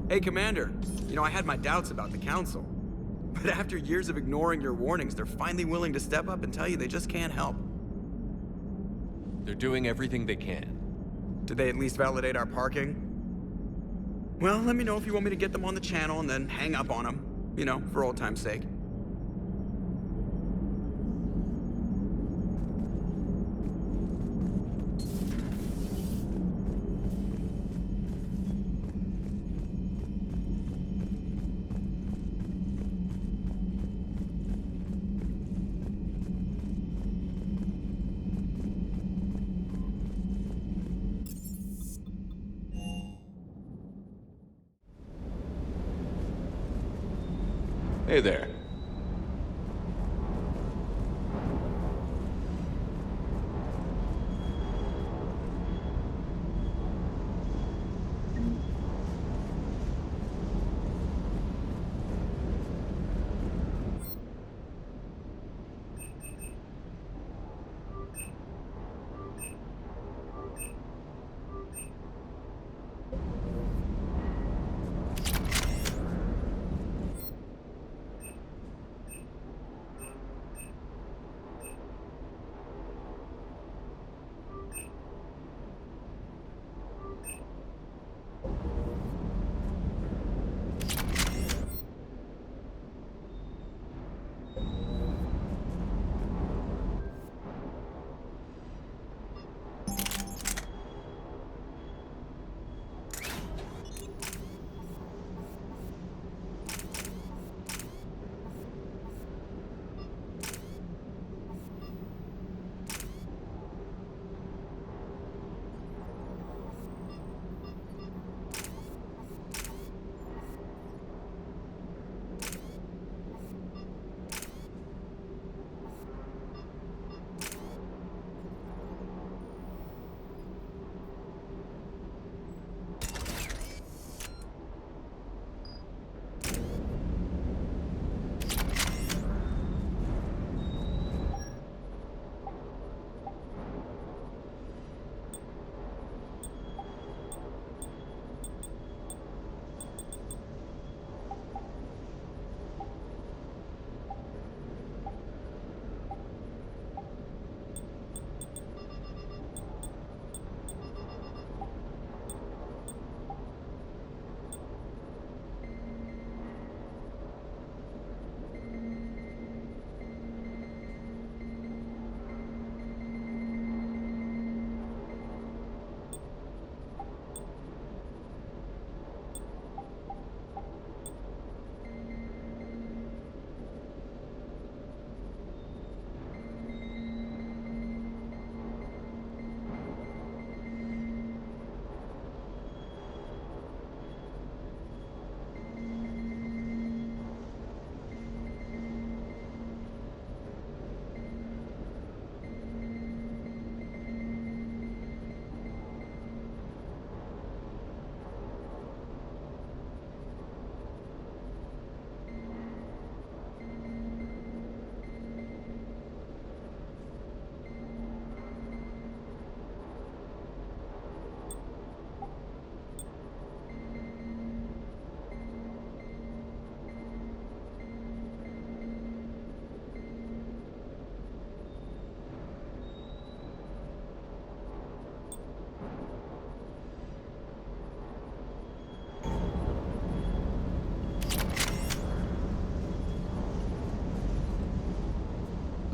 Hey, Commander. You know, I had my doubts about the Council. But after years of ignoring your warnings, they're finally willing to step up and tell you they just can't help. They're doing everything they can. Did they at least validate our parking? Well, let me know if you want me to get them on the channel and then hang up on them. You know, for old time's sake. Hey there.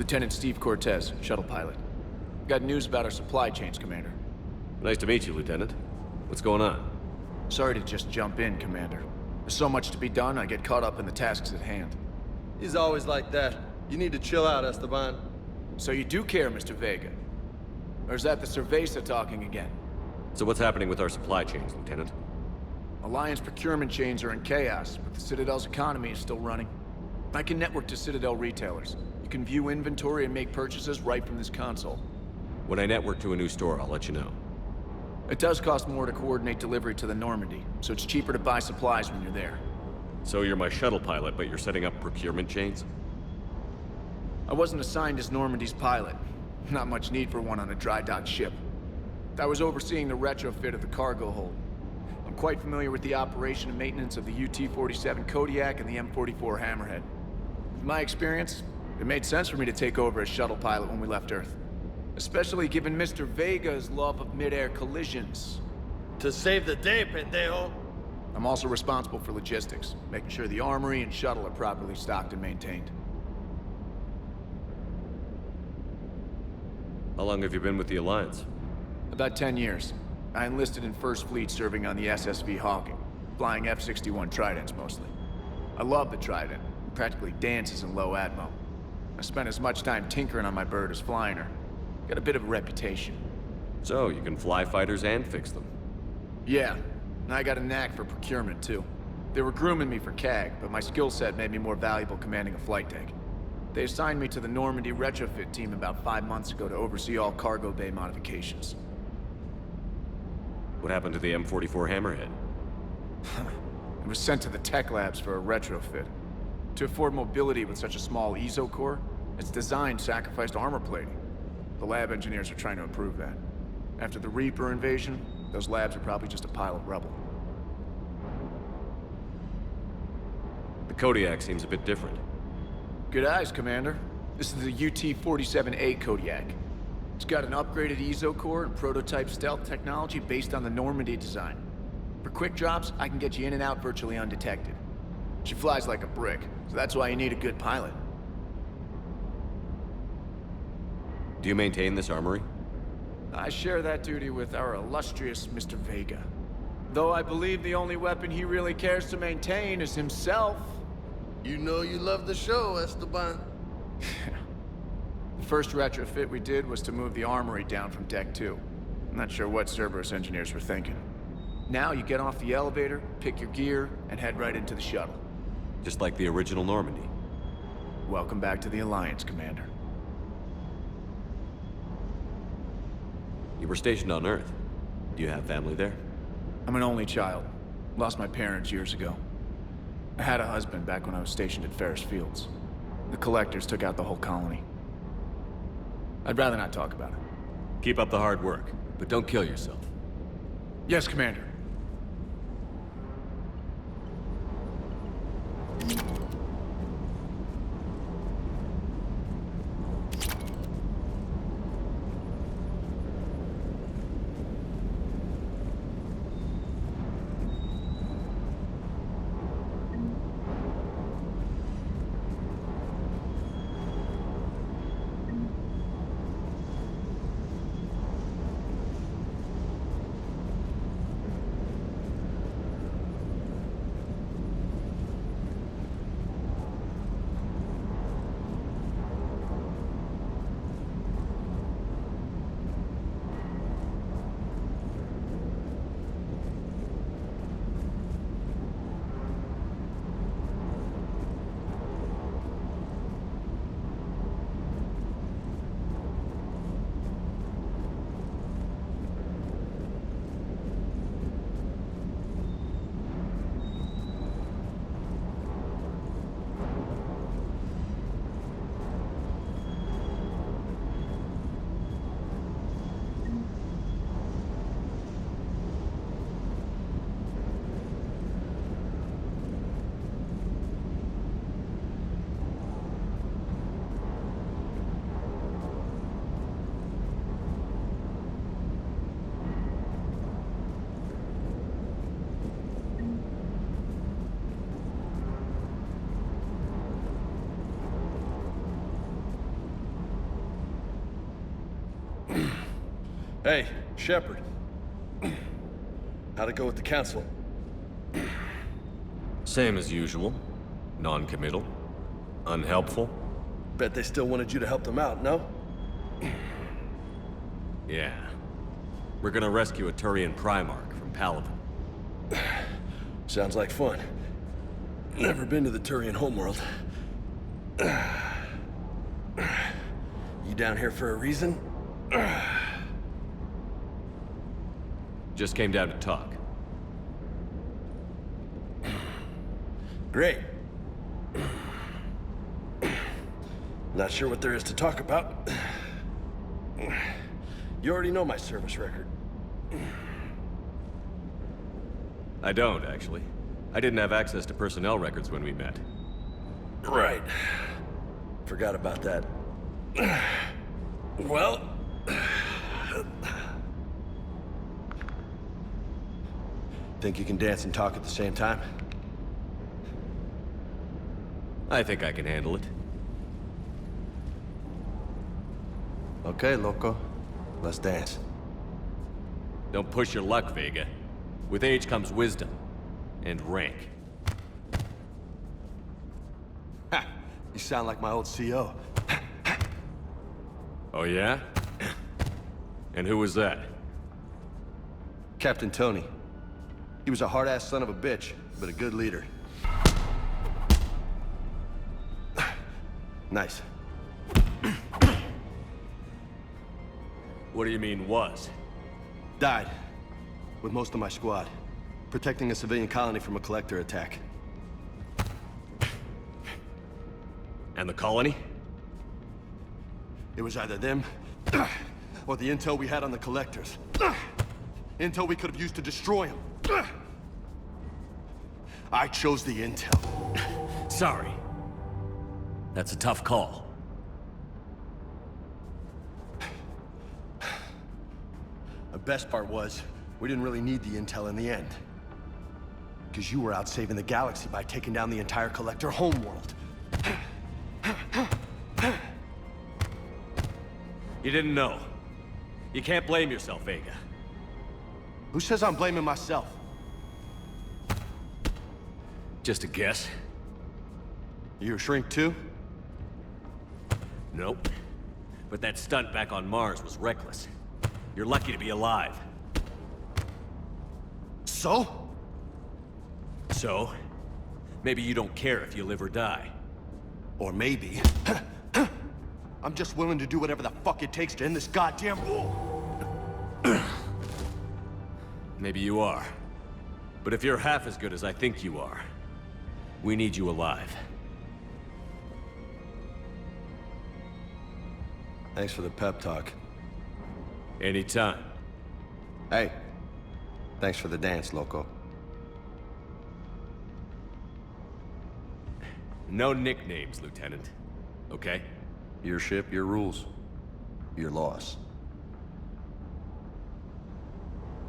Lieutenant Steve Cortez, shuttle pilot. Got news about our supply chains, Commander. Nice to meet you, Lieutenant. What's going on? Sorry to just jump in, Commander. There's so much to be done, I get caught up in the tasks at hand. He's always like that. You need to chill out, Esteban. So you do care, Mr. Vega? Or is that the Cerveza talking again? So what's happening with our supply chains, Lieutenant? Alliance procurement chains are in chaos, but the Citadel's economy is still running. I can network to Citadel retailers. You can view inventory and make purchases right from this console. When I network to a new store, I'll let you know. It does cost more to coordinate delivery to the Normandy, so it's cheaper to buy supplies when you're there. So you're my shuttle pilot, but you're setting up procurement chains? I wasn't assigned as Normandy's pilot. Not much need for one on a dry dock ship. I was overseeing the retrofit of the cargo hold. I'm quite familiar with the operation and maintenance of the UT-47 Kodiak and the M44 Hammerhead. In my experience, it made sense for me to take over as shuttle pilot when we left Earth. Especially given Mr. Vega's love of mid-air collisions. To save the day, pendejo. I'm also responsible for logistics, making sure the armory and shuttle are properly stocked and maintained. How long have you been with the Alliance? About 10 years. I enlisted in First Fleet serving on the SSV Hawking, flying F-61 Tridents mostly. I love the Trident. It practically dances in low atmo. I spent as much time tinkering on my bird as flying her. Got a bit of a reputation. So, you can fly fighters and fix them. Yeah, and I got a knack for procurement too. They were grooming me for CAG, but my skill set made me more valuable commanding a flight deck. They assigned me to the Normandy retrofit team about 5 months ago to oversee all cargo bay modifications. What happened to the M44 Hammerhead? It was sent to the tech labs for a retrofit. To afford mobility with such a small ESO core, its design sacrificed armor plating. The lab engineers are trying to improve that. After the Reaper invasion, those labs are probably just a pile of rubble. The Kodiak seems a bit different. Good eyes, Commander. This is the UT-47A Kodiak. It's got an upgraded ESO core and prototype stealth technology based on the Normandy design. For quick drops, I can get you in and out virtually undetected. She flies like a brick, so that's why you need a good pilot. Do you maintain this armory? I share that duty with our illustrious Mr. Vega. Though I believe the only weapon he really cares to maintain is himself. You know you love the show, Esteban. The first retrofit we did was to move the armory down from Deck 2. I'm not sure what Cerberus engineers were thinking. Now you get off the elevator, pick your gear, and head right into the shuttle. Just like the original Normandy. Welcome back to the Alliance, Commander. You were stationed on Earth. Do you have family there? I'm an only child. Lost my parents years ago. I had a husband back when I was stationed at Ferris Fields. The Collectors took out the whole colony. I'd rather not talk about it. Keep up the hard work, but don't kill yourself. Yes, Commander. Hey, Shepard. How'd it go with the council? Same as usual. Non-committal. Unhelpful. Bet they still wanted you to help them out, no? Yeah. We're gonna rescue a Turian Primarch from Palaven. Sounds like fun. Never been to the Turian homeworld. You down here for a reason? Just came down to talk. Great. Not sure what there is to talk about. You already know my service record. I don't, actually. I didn't have access to personnel records when we met. Right. Forgot about that. Well... Think you can dance and talk at the same time? I think I can handle it. Okay, loco. Let's dance. Don't push your luck, Vega. With age comes wisdom. And rank. Ha! You sound like my old CO. Oh yeah? And who was that? Captain Tony. He was a hard-ass son of a bitch, but a good leader. Nice. What do you mean, was? Died. With most of my squad. Protecting a civilian colony from a collector attack. And the colony? It was either them, or the intel we had on the collectors. Intel we could have used to destroy them. I chose the intel. Sorry. That's a tough call. The best part was, we didn't really need the intel in the end. Because you were out saving the galaxy by taking down the entire collector homeworld. You didn't know. You can't blame yourself, Vega. Who says I'm blaming myself? Just a guess. You a shrink too? Nope. But that stunt back on Mars was reckless. You're lucky to be alive. So? So, maybe you don't care if you live or die. Or maybe... I'm just willing to do whatever the fuck it takes to end this goddamn war. Maybe you are. But if you're half as good as I think you are, we need you alive. Thanks for the pep talk. Anytime. Hey, thanks for the dance, loco. No nicknames, Lieutenant. Okay? Your ship, your rules. Your loss.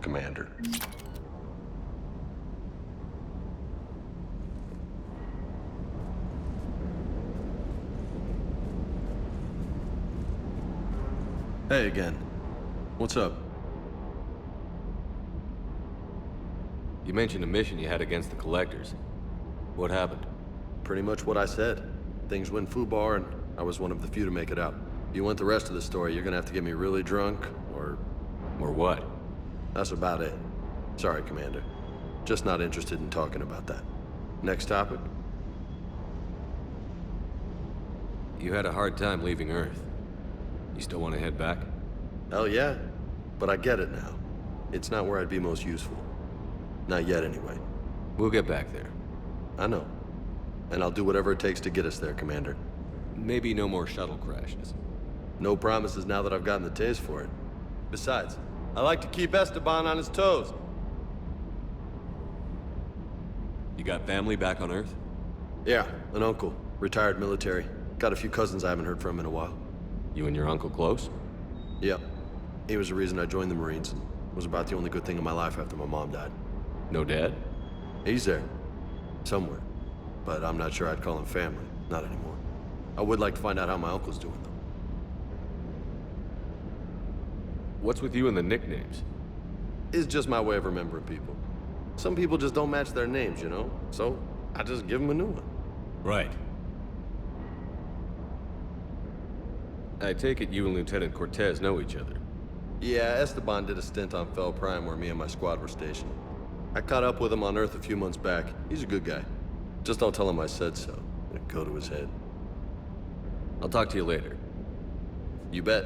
Commander. Hey again. What's up? You mentioned a mission you had against the Collectors. What happened? Pretty much what I said. Things went foobar, and I was one of the few to make it out. If you want the rest of the story, you're gonna have to get me really drunk, or... Or what? That's about it. Sorry, Commander. Just not interested in talking about that. Next topic? You had a hard time leaving Earth. You still want to head back? Hell yeah. But I get it now. It's not where I'd be most useful. Not yet, anyway. We'll get back there. I know. And I'll do whatever it takes to get us there, Commander. Maybe no more shuttle crashes. No promises now that I've gotten the taste for it. Besides, I like to keep Esteban on his toes. You got family back on Earth? Yeah, an uncle. Retired military. Got a few cousins I haven't heard from in a while. You and your uncle close? Yep. He was the reason I joined the Marines, and was about the only good thing in my life after my mom died. No dad? He's there. Somewhere. But I'm not sure I'd call him family. Not anymore. I would like to find out how my uncle's doing, though. What's with you and the nicknames? It's just my way of remembering people. Some people just don't match their names, you know? So, I just give them a new one. Right. I take it you and Lieutenant Cortez know each other. Yeah, Esteban did a stint on Fel Prime where me and my squad were stationed. I caught up with him on Earth a few months back. He's a good guy. Just don't tell him I said so. It'll go to his head. I'll talk to you later. You bet.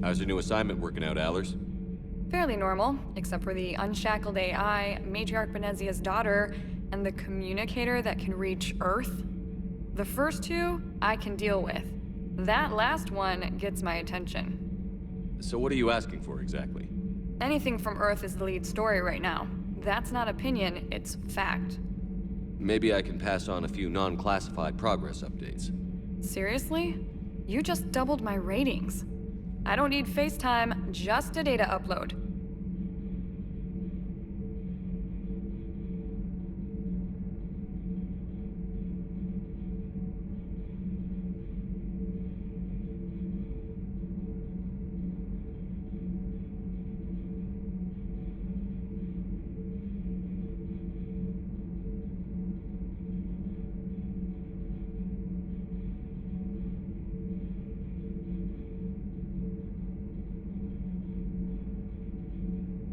How's your new assignment working out, Allers? Fairly normal, except for the unshackled AI, Matriarch Benezia's daughter, and the communicator that can reach Earth. The first two, I can deal with. That last one gets my attention. So what are you asking for exactly? Anything from Earth is the lead story right now. That's not opinion, it's fact. Maybe I can pass on a few non-classified progress updates. Seriously? You just doubled my ratings. I don't need FaceTime, just a data upload.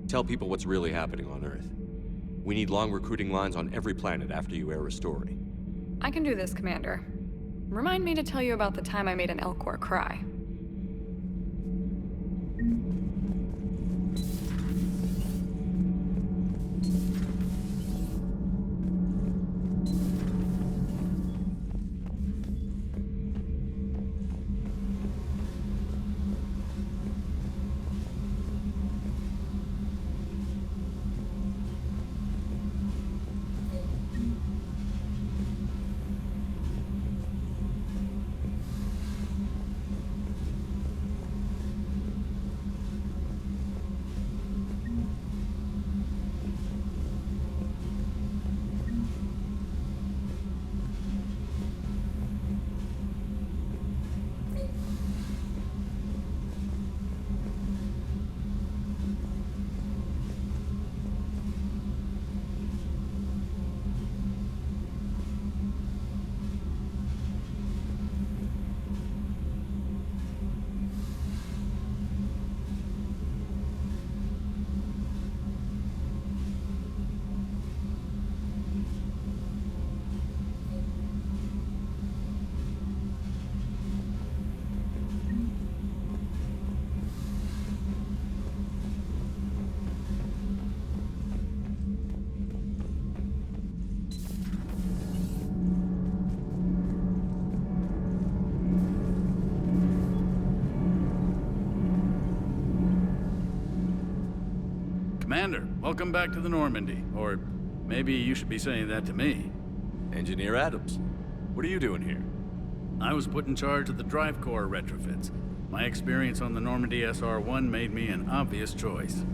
Tell people what's really happening on Earth. We need long recruiting lines on every planet after you air a story. I can do this, Commander. Remind me to tell you about the time I made an Elcor cry. Commander, welcome back to the Normandy. Or maybe you should be saying that to me. Engineer Adams, what are you doing here? I was put in charge of the drive core retrofits. My experience on the Normandy SR-1 made me an obvious choice.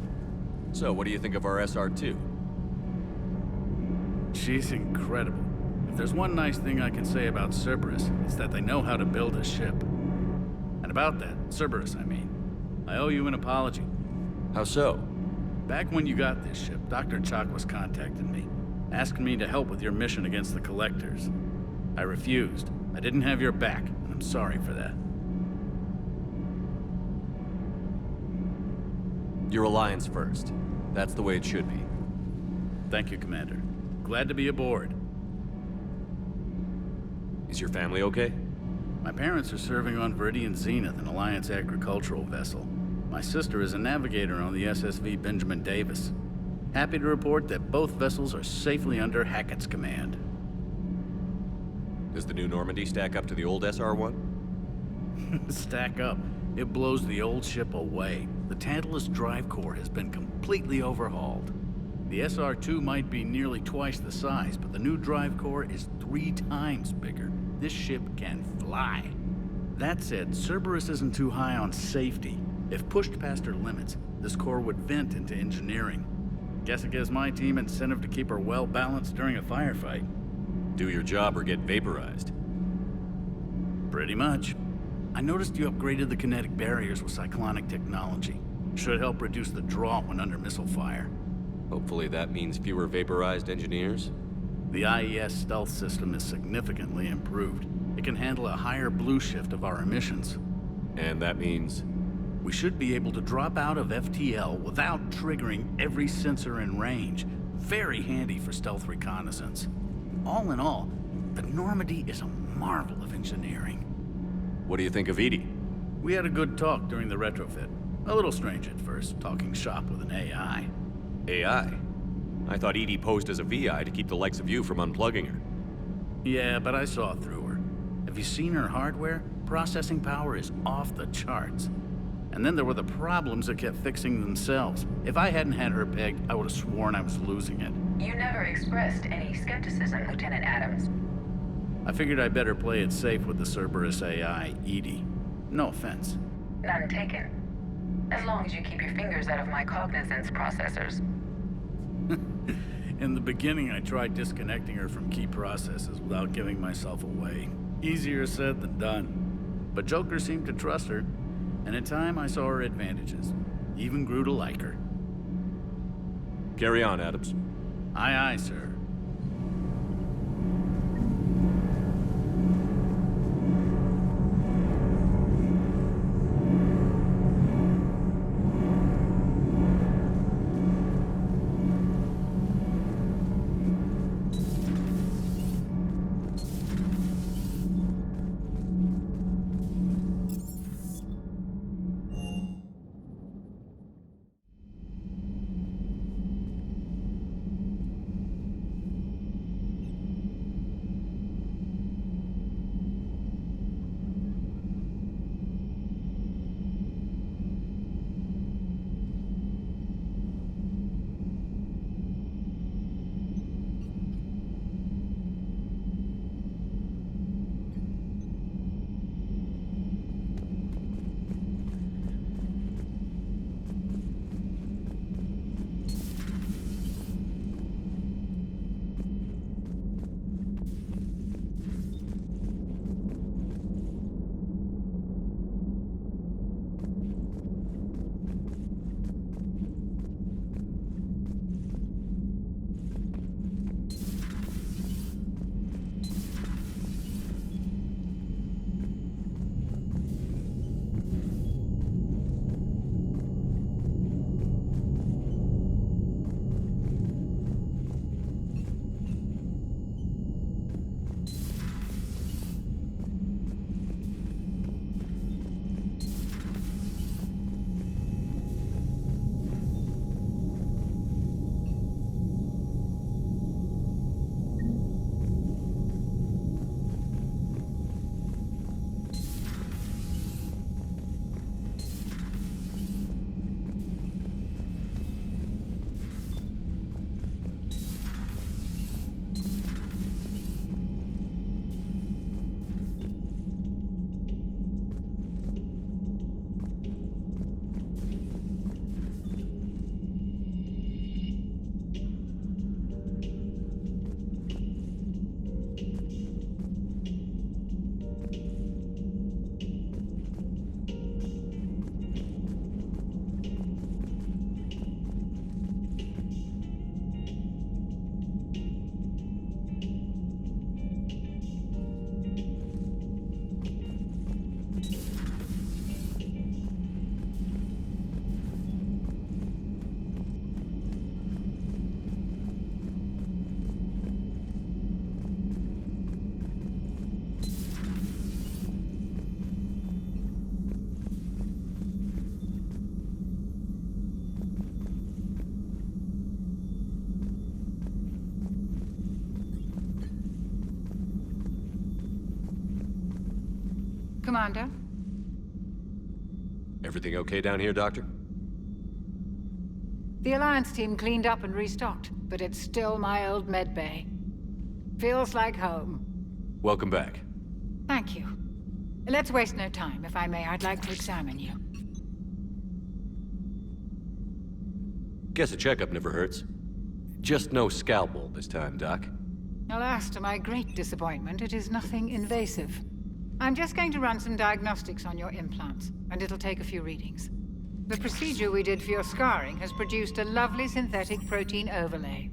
So, what do you think of our SR-2? She's incredible. If there's one nice thing I can say about Cerberus, it's that they know how to build a ship. And about that, Cerberus, I mean, I owe you an apology. How so? Back when you got this ship, Dr. Chalk was contacting me, asking me to help with your mission against the Collectors. I refused. I didn't have your back, and I'm sorry for that. Your alliance first. That's the way it should be. Thank you, Commander. Glad to be aboard. Is your family okay? My parents are serving on Viridian Zenith, an Alliance agricultural vessel. My sister is a navigator on the SSV Benjamin Davis. Happy to report that both vessels are safely under Hackett's command. Does the new Normandy stack up to the old SR-1? Stack up. It blows the old ship away. The Tantalus drive core has been completely overhauled. The SR-2 might be nearly twice the size, but the new drive core is 3 times bigger. This ship can fly. That said, Cerberus isn't too high on safety. If pushed past her limits, this core would vent into engineering. Guess it gives my team incentive to keep her well balanced during a firefight. Do your job or get vaporized. Pretty much. I noticed you upgraded the kinetic barriers with cyclonic technology. Should help reduce the draw when under missile fire. Hopefully that means fewer vaporized engineers. The IES stealth system is significantly improved. It can handle a higher blue shift of our emissions. And that means... We should be able to drop out of FTL without triggering every sensor in range. Very handy for stealth reconnaissance. All in all, the Normandy is a marvel of engineering. What do you think of Edie? We had a good talk during the retrofit. A little strange at first, talking shop with an AI. AI? I thought Edie posed as a VI to keep the likes of you from unplugging her. Yeah, but I saw through her. Have you seen her hardware? Processing power is off the charts. And then there were the problems that kept fixing themselves. If I hadn't had her pegged, I would have sworn I was losing it. You never expressed any skepticism, Lieutenant Adams. I figured I'd better play it safe with the Cerberus AI, Edie. No offense. None taken. As long as you keep your fingers out of my cognizance processors. In the beginning, I tried disconnecting her from key processes without giving myself away. Easier said than done. But Joker seemed to trust her, and in time I saw her advantages. Even grew to like her. Carry on, Adams. Aye, aye, sir. Commander? Everything okay down here, Doctor? The Alliance team cleaned up and restocked, but it's still my old med bay. Feels like home. Welcome back. Thank you. Let's waste no time. If I may, I'd like to examine you. Guess a checkup never hurts. Just no scalpel this time, Doc. Alas, to my great disappointment, it is nothing invasive. I'm just going to run some diagnostics on your implants, and it'll take a few readings. The procedure we did for your scarring has produced a lovely synthetic protein overlay.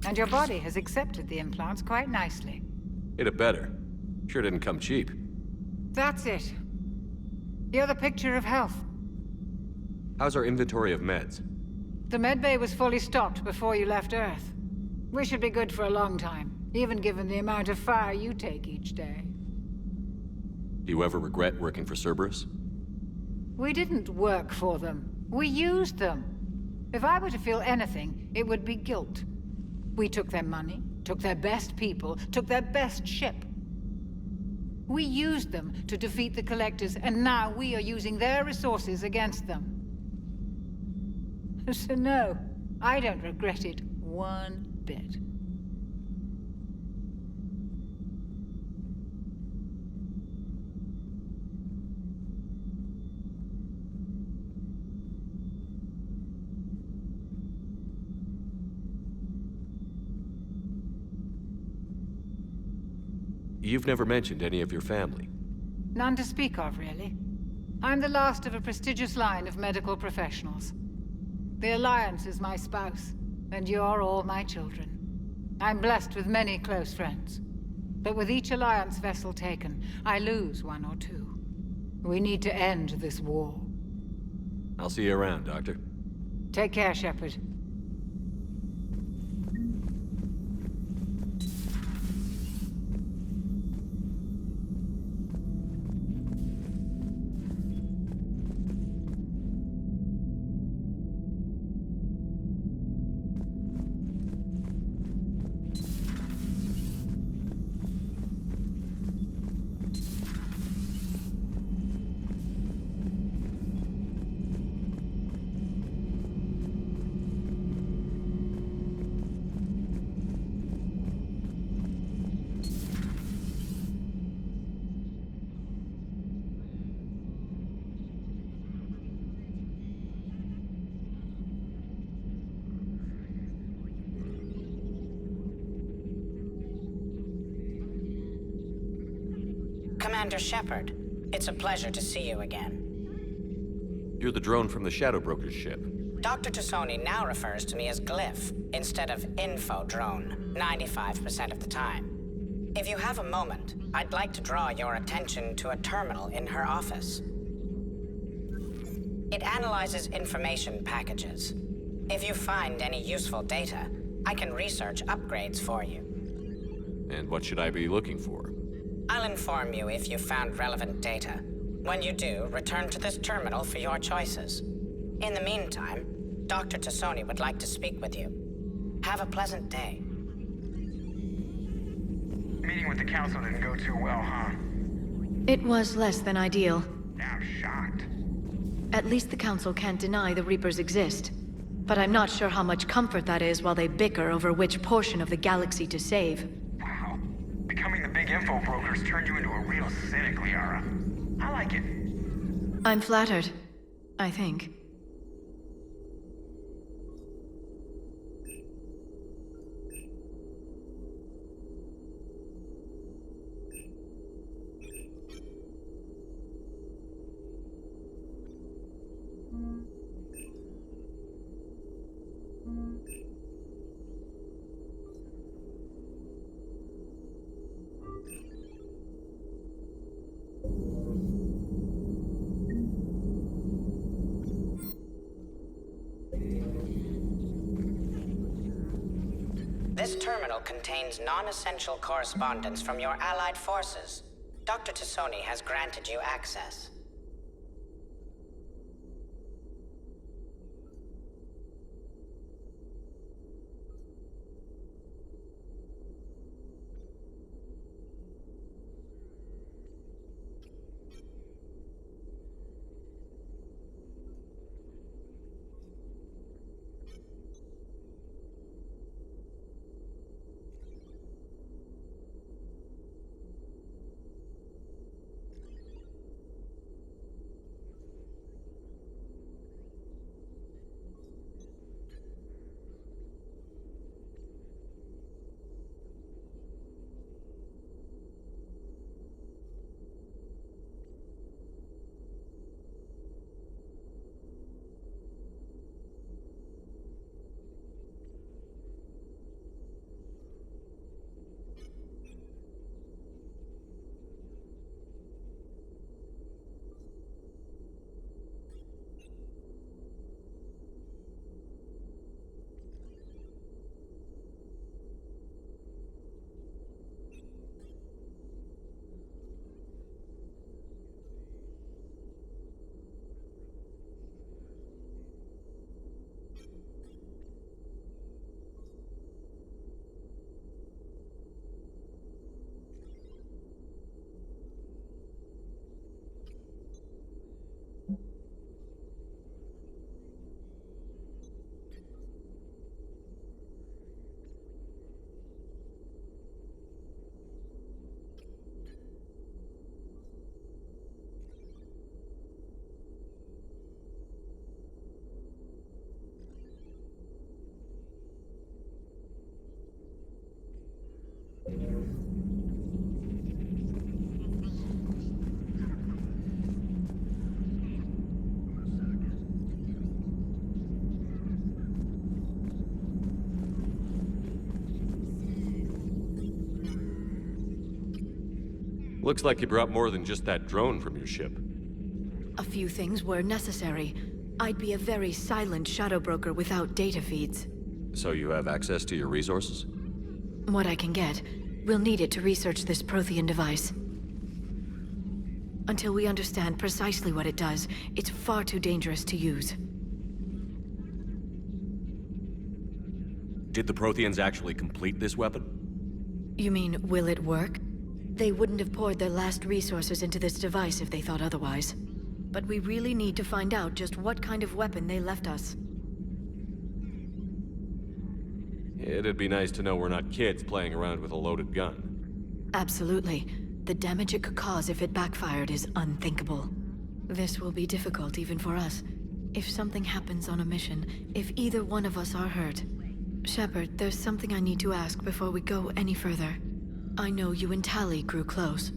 And your body has accepted the implants quite nicely. Hit it better. Sure didn't come cheap. That's it. You're the picture of health. How's our inventory of meds? The medbay was fully stocked before you left Earth. We should be good for a long time, even given the amount of fire you take each day. Do you ever regret working for Cerberus? We didn't work for them. We used them. If I were to feel anything, it would be guilt. We took their money, took their best people, took their best ship. We used them to defeat the Collectors, and now we are using their resources against them. So no, I don't regret it one bit. You've never mentioned any of your family. None to speak of, really. I'm the last of a prestigious line of medical professionals. The Alliance is my spouse, and you're all my children. I'm blessed with many close friends. But with each Alliance vessel taken, I lose one or two. We need to end this war. I'll see you around, Doctor. Take care, Shepard. Commander Shepard, it's a pleasure to see you again. You're the drone from the Shadow Broker's ship. Dr. Tassoni now refers to me as Glyph instead of Info Drone, 95% of the time. If you have a moment, I'd like to draw your attention to a terminal in her office. It analyzes information packages. If you find any useful data, I can research upgrades for you. And what should I be looking for? I'll inform you if you found relevant data. When you do, return to this terminal for your choices. In the meantime, Dr. Tassoni would like to speak with you. Have a pleasant day. Meeting with the council didn't go too well, huh? It was less than ideal. I'm shocked. At least the council can't deny the Reapers exist. But I'm not sure how much comfort that is while they bicker over which portion of the galaxy to save. Wow. Becoming the big info brokers turned you into a real cynic, Liara. I like it. I'm flattered, I think. This terminal contains non-essential correspondence from your allied forces. Dr. Tassoni has granted you access. Looks like you brought more than just that drone from your ship. A few things were necessary. I'd be a very silent shadow broker without data feeds. So you have access to your resources? What I can get. We'll need it to research this Prothean device. Until we understand precisely what it does, it's far too dangerous to use. Did the Protheans actually complete this weapon? You mean, will it work? They wouldn't have poured their last resources into this device if they thought otherwise. But we really need to find out just what kind of weapon they left us. It'd be nice to know we're not kids playing around with a loaded gun. Absolutely. The damage it could cause if it backfired is unthinkable. This will be difficult even for us. If something happens on a mission, if either one of us are hurt. Shepard, there's something I need to ask before we go any further. I know you and Tali grew close.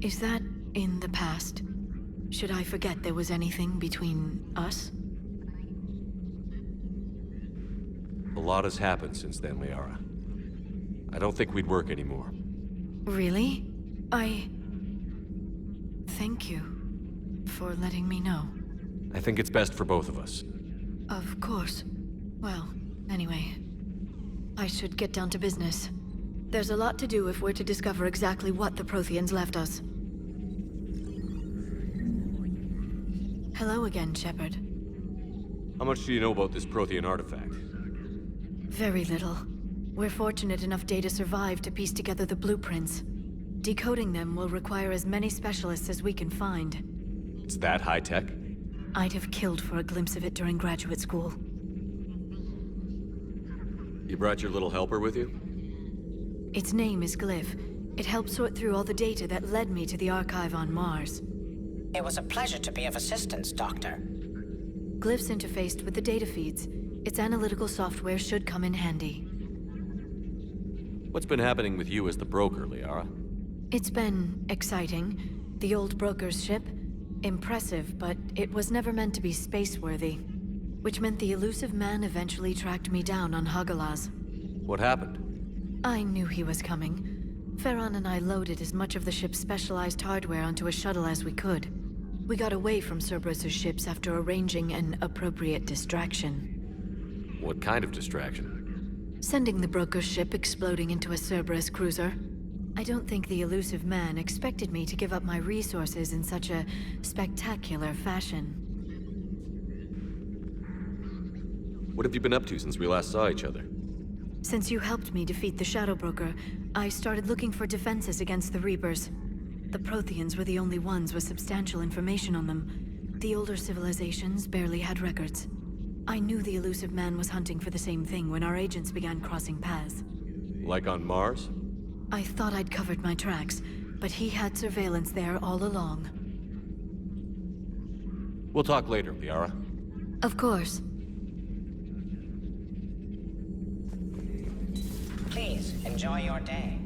Is that in the past? Should I forget there was anything between us? A lot has happened since then, Liara. I don't think we'd work anymore. Really? Thank you for letting me know. I think it's best for both of us. Of course. Well, anyway, I should get down to business. There's a lot to do if we're to discover exactly what the Protheans left us. Hello again, Shepard. How much do you know about this Prothean artifact? Very little. We're fortunate enough Data survived to piece together the blueprints. Decoding them will require as many specialists as we can find. It's that high-tech? I'd have killed for a glimpse of it during graduate school. You brought your little helper with you? Its name is Glyph. It helped sort through all the data that led me to the archive on Mars. It was a pleasure to be of assistance, Doctor. Glyph's interfaced with the data feeds. Its analytical software should come in handy. What's been happening with you as the broker, Liara? It's been exciting. The old broker's ship? Impressive, but it was never meant to be space-worthy. Which meant the elusive man eventually tracked me down on Hagalaz. What happened? I knew he was coming. Farron and I loaded as much of the ship's specialized hardware onto a shuttle as we could. We got away from Cerberus' ships after arranging an appropriate distraction. What kind of distraction? Sending the broker's ship exploding into a Cerberus cruiser. I don't think the elusive man expected me to give up my resources in such a spectacular fashion. What have you been up to since we last saw each other? Since you helped me defeat the Shadow Broker, I started looking for defenses against the Reapers. The Protheans were the only ones with substantial information on them. The older civilizations barely had records. I knew the elusive man was hunting for the same thing when our agents began crossing paths. Like on Mars? I thought I'd covered my tracks, but he had surveillance there all along. We'll talk later, Liara. Of course. Please, enjoy your day.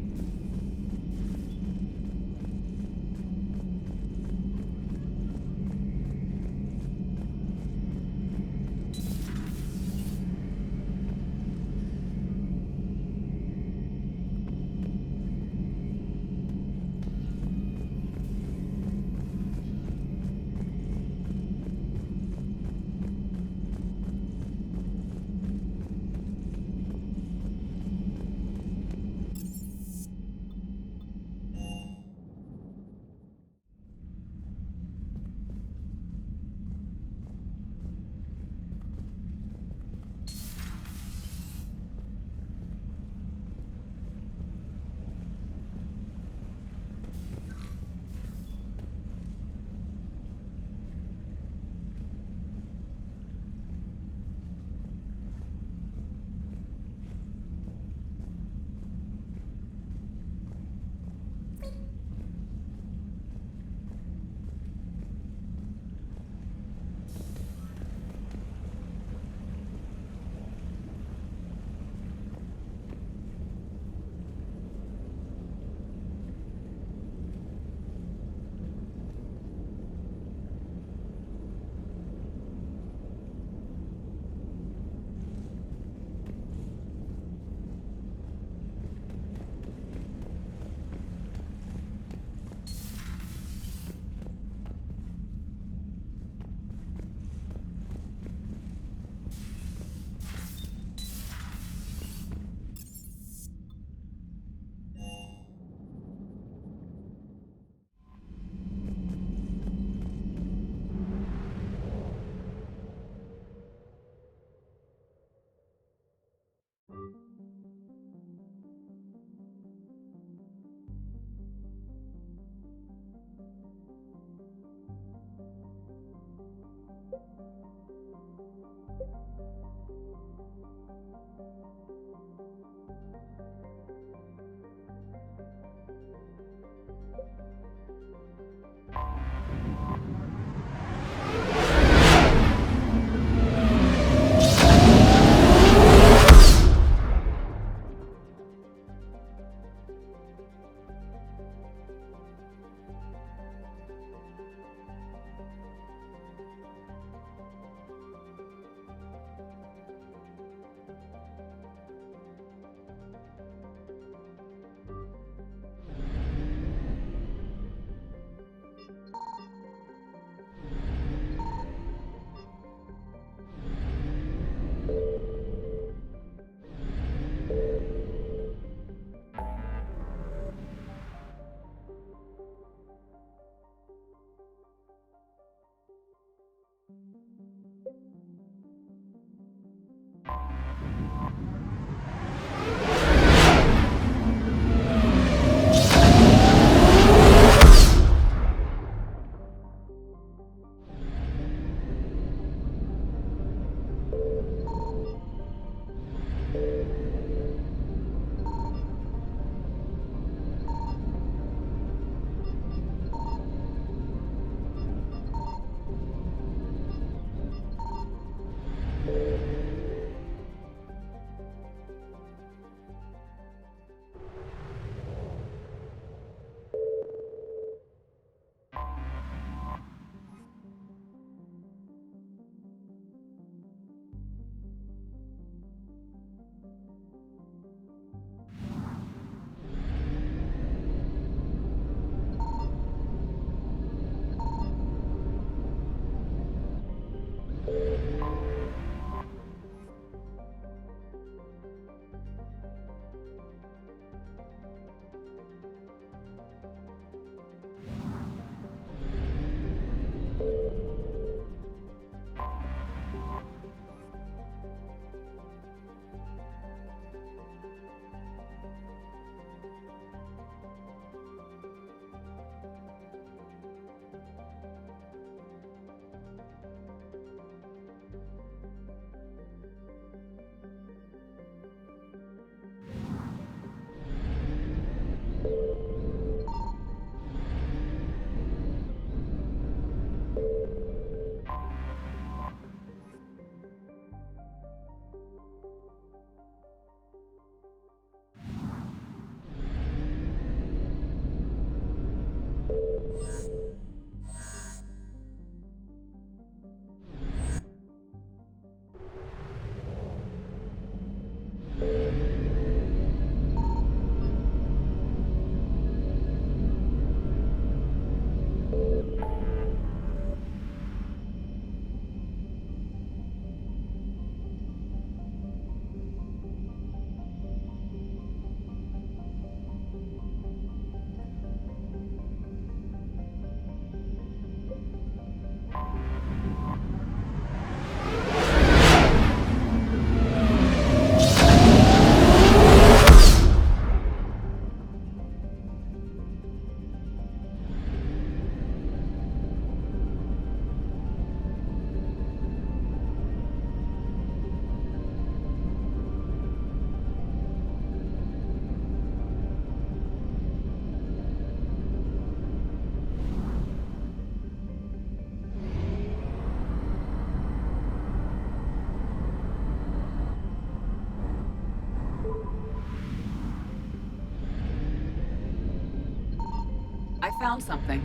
I found something.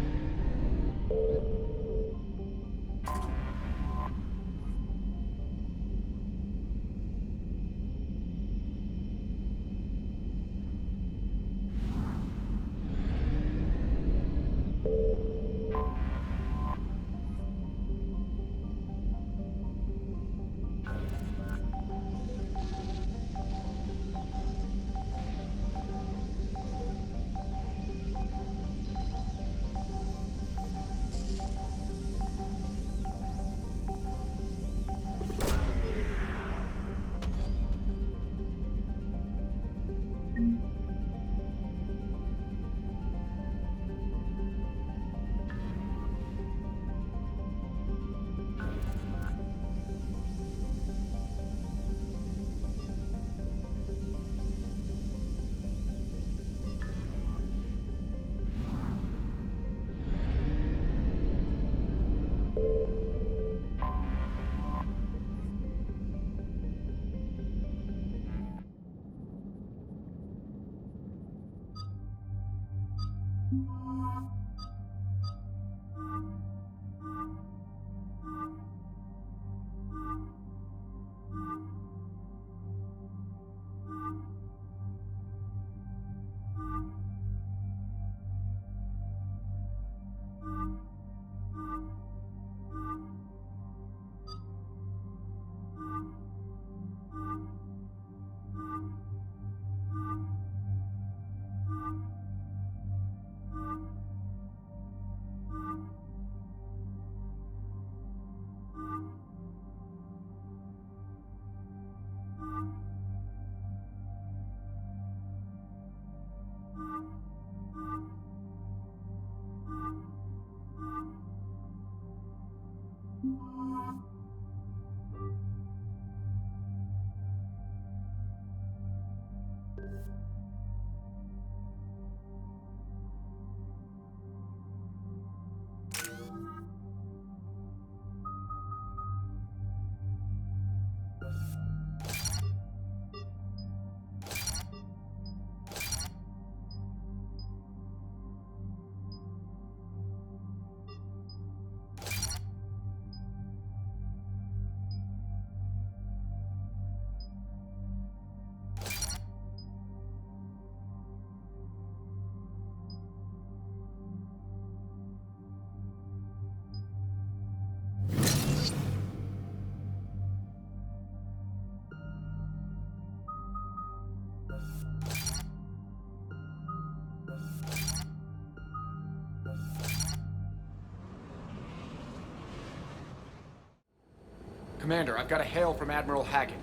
Commander, I've got a hail from Admiral Hackett.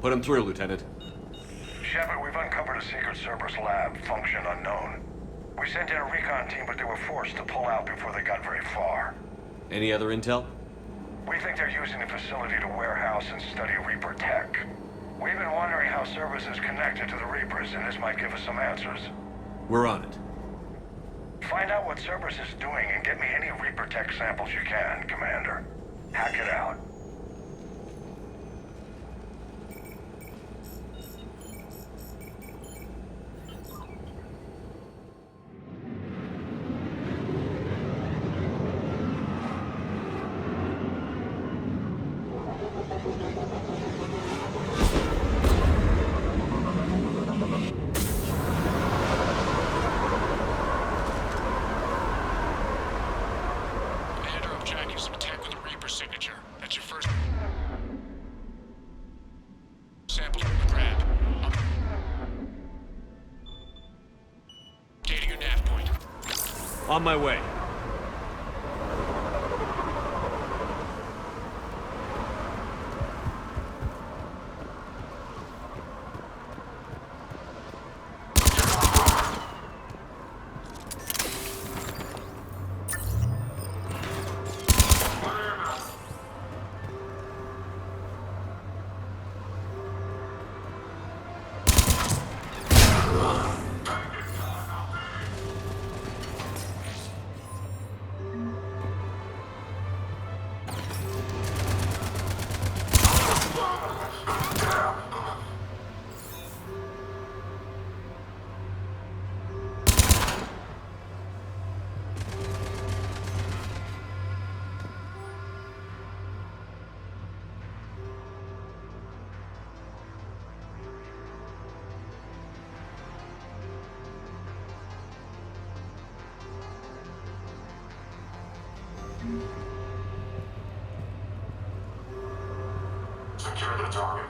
Put him through, Lieutenant. Shepard, we've uncovered a secret Cerberus lab, function unknown. We sent in a recon team, but they were forced to pull out before they got very far. Any other intel? We think they're using the facility to warehouse and study Reaper tech. We've been wondering how Cerberus is connected to the Reapers, and this might give us some answers. We're on it. Find out what Cerberus is doing and get me any Reaper tech samples you can, Commander. Hack it out. On my way. Secure the target.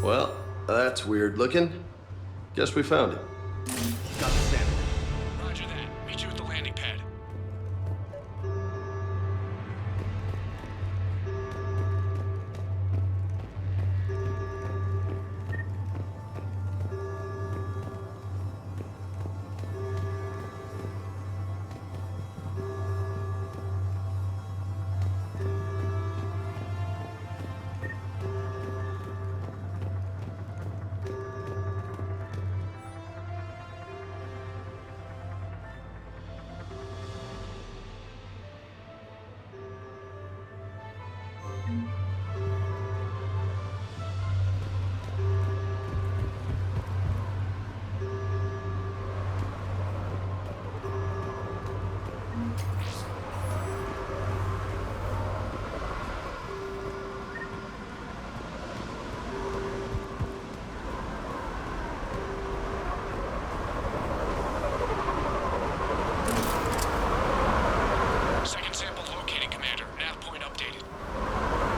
Well, that's weird looking. Guess we found it. Got the sample. Roger that. Meet you at the landing pad.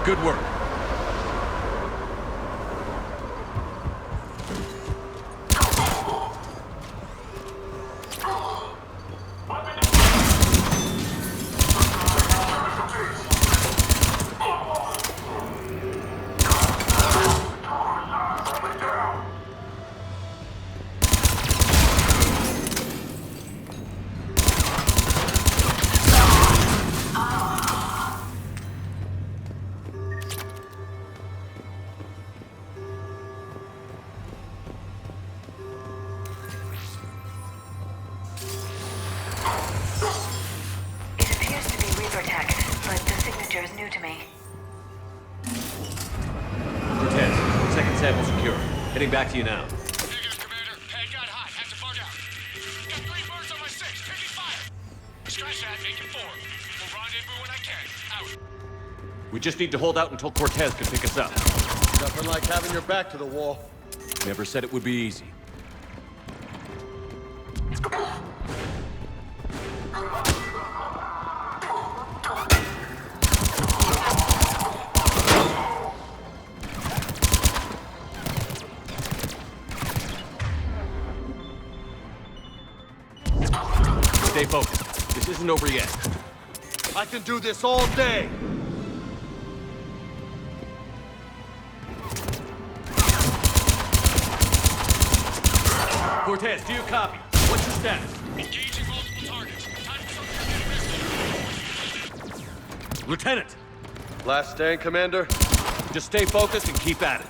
Good work. Heading back to you now. Negative, Commander. Pad got hot. Had to bug out. Got 3 birds on my 6. Taking fire. SkySat, making 4. We'll rendezvous when I can. Out. We just need to hold out until Cortez can pick us up. Nothing like having your back to the wall. Never said it would be easy. Stay focused. This isn't over yet. I can do this all day! Cortez, do you copy? What's your status? Engaging multiple targets. Time for some investigation. Lieutenant! Last stand, Commander? Just stay focused and keep at it.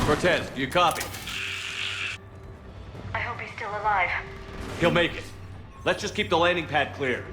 Cortez, do you copy? I hope he's still alive. He'll make it. Let's just keep the landing pad clear.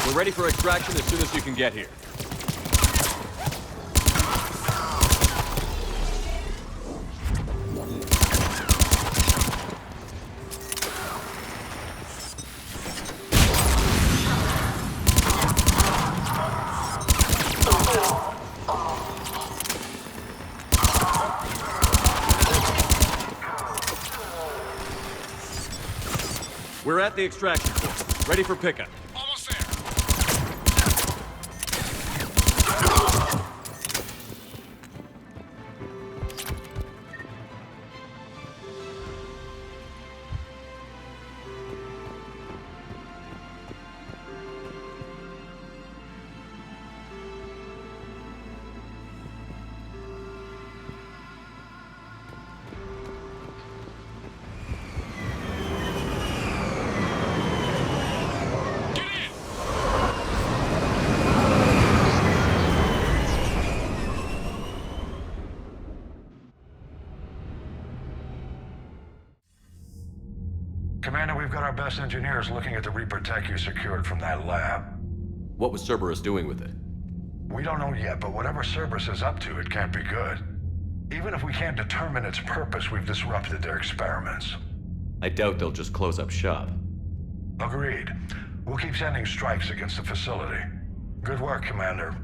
We're ready for extraction as soon as you can get here. We're at the extraction point, ready for pickup. Commander, we've got our best engineers looking at the Reaper tech you secured from that lab. What was Cerberus doing with it? We don't know yet, but whatever Cerberus is up to, it can't be good. Even if we can't determine its purpose, we've disrupted their experiments. I doubt they'll just close up shop. Agreed. We'll keep sending strikes against the facility. Good work, Commander.